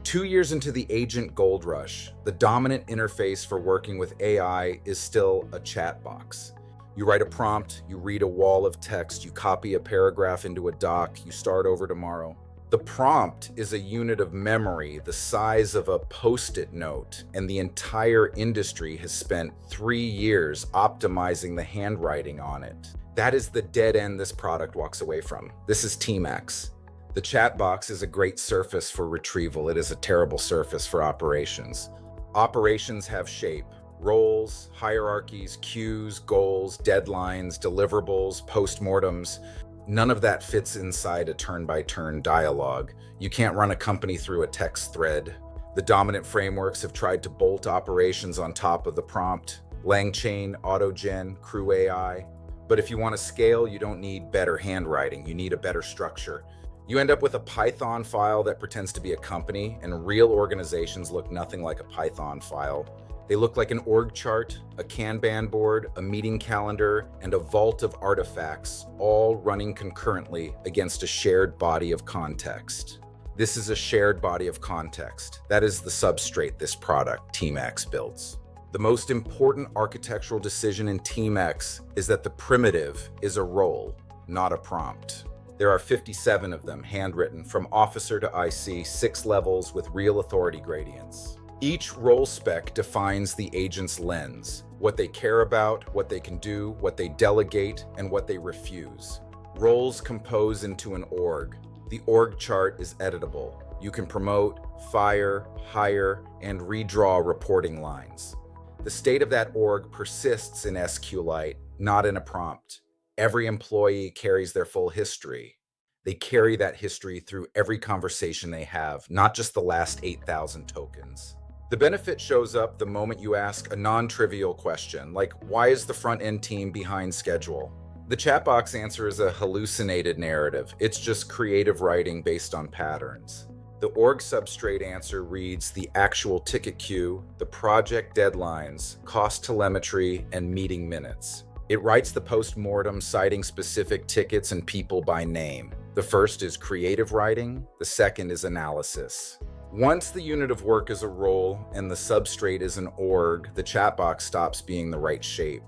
2 years into the agent gold rush, the dominant interface for working with AI is still a chat box. You write a prompt, you read a wall of text, you copy a paragraph into a doc, you start over tomorrow. The prompt is a unit of memory the size of a post-it note, and the entire industry has spent 3 years optimizing the handwriting on it. That is the dead end this product walks away from. This is Team-X. The chat box is a great surface for retrieval. It is a terrible surface for operations. Operations have shape. Roles, hierarchies, queues, goals, deadlines, deliverables, post-mortems. None of that fits inside a turn-by-turn dialogue. You can't run a company through a text thread. The dominant frameworks have tried to bolt operations on top of the prompt. LangChain, AutoGen, CrewAI. But if you want to scale, you don't need better handwriting. You need a better structure. You end up with a Python file that pretends to be a company, and real organizations look nothing like a Python file. They look like an org chart, a Kanban board, a meeting calendar, and a vault of artifacts, all running concurrently against a shared body of context. This is a shared body of context. That is the substrate this product, Team-X, builds. The most important architectural decision in Team-X is that the primitive is a role, not a prompt. There are 57 of them, handwritten, from officer to IC, 6 levels with real authority gradients. Each role spec defines the agent's lens, what they care about, what they can do, what they delegate, and what they refuse. Roles compose into an org. The org chart is editable. You can promote, fire, hire, and redraw reporting lines. The state of that org persists in SQLite, not in a prompt. Every employee carries their full history. They carry that history through every conversation they have, not just the last 8,000 tokens. The benefit shows up the moment you ask a non-trivial question, like, why is the front-end team behind schedule? The chatbox answer is a hallucinated narrative. It's just creative writing based on patterns. The org substrate answer reads the actual ticket queue, the project deadlines, cost telemetry, and meeting minutes. It writes the post-mortem citing specific tickets and people by name. The first is creative writing, the second is analysis. Once the unit of work is a role and the substrate is an org, the chatbox stops being the right shape.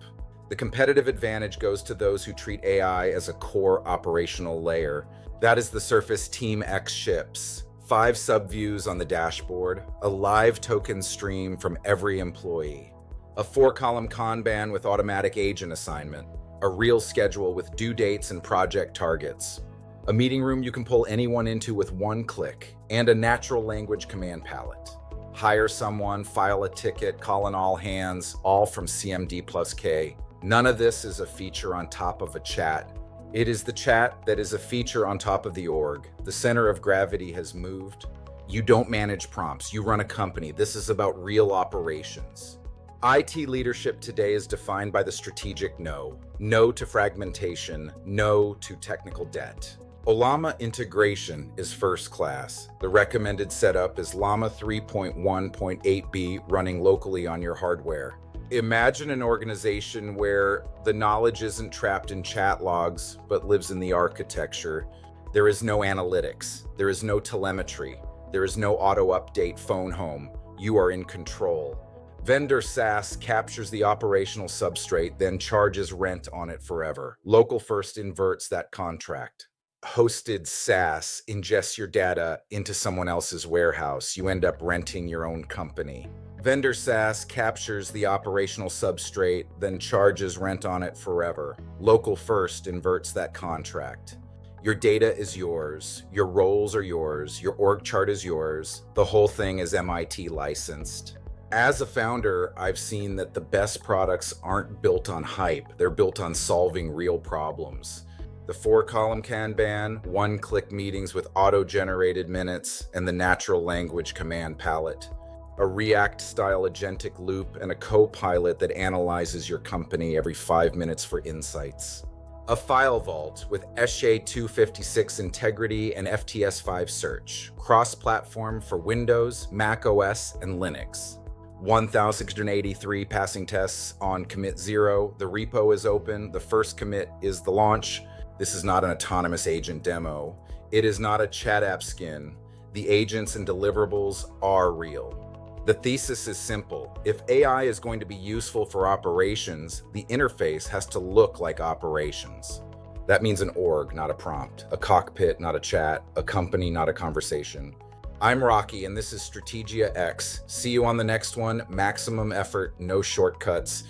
The competitive advantage goes to those who treat AI as a core operational layer. That is the surface Team-X ships. 5 subviews on the dashboard, a live token stream from every employee, a 4-column Kanban with automatic agent assignment, a real schedule with due dates and project targets, a meeting room you can pull anyone into with one click, and a natural language command palette. Hire someone, file a ticket, call in all hands, all from CMD+K. None of this is a feature on top of a chat. It is the chat that is a feature on top of the org. The center of gravity has moved. You don't manage prompts, you run a company. This is about real operations. IT leadership today is defined by the strategic no. No to fragmentation, no to technical debt. Ollama integration is first class. The recommended setup is Llama 3.1.8b running locally on your hardware. Imagine an organization where the knowledge isn't trapped in chat logs, but lives in the architecture. There is no analytics. There is no telemetry. There is no auto-update phone home. You are in control. Vendor SaaS captures the operational substrate, then charges rent on it forever. Local first inverts that contract. Hosted SaaS ingests your data into someone else's warehouse. You end up renting your own company. Vendor SaaS captures the operational substrate, then charges rent on it forever. Local first inverts that contract. Your data is yours. Your roles are yours. Your org chart is yours. The whole thing is MIT licensed. As a founder, I've seen that the best products aren't built on hype. They're built on solving real problems. The 4-column Kanban, one-click meetings with auto-generated minutes, and the natural language command palette. A React-style agentic loop and a co-pilot that analyzes your company every 5 minutes for insights. A file vault with SHA-256 integrity and FTS5 search. Cross-platform for Windows, Mac OS, and Linux. 1,683 passing tests on commit 0. The repo is open. The first commit is the launch. This is not an autonomous agent demo. It is not a chat app skin. The agents and deliverables are real. The thesis is simple. If AI is going to be useful for operations, the interface has to look like operations. That means an org, not a prompt, a cockpit, not a chat, a company, not a conversation. I'm Rocky, and this is Strategia-X. See you on the next one. Maximum effort, no shortcuts.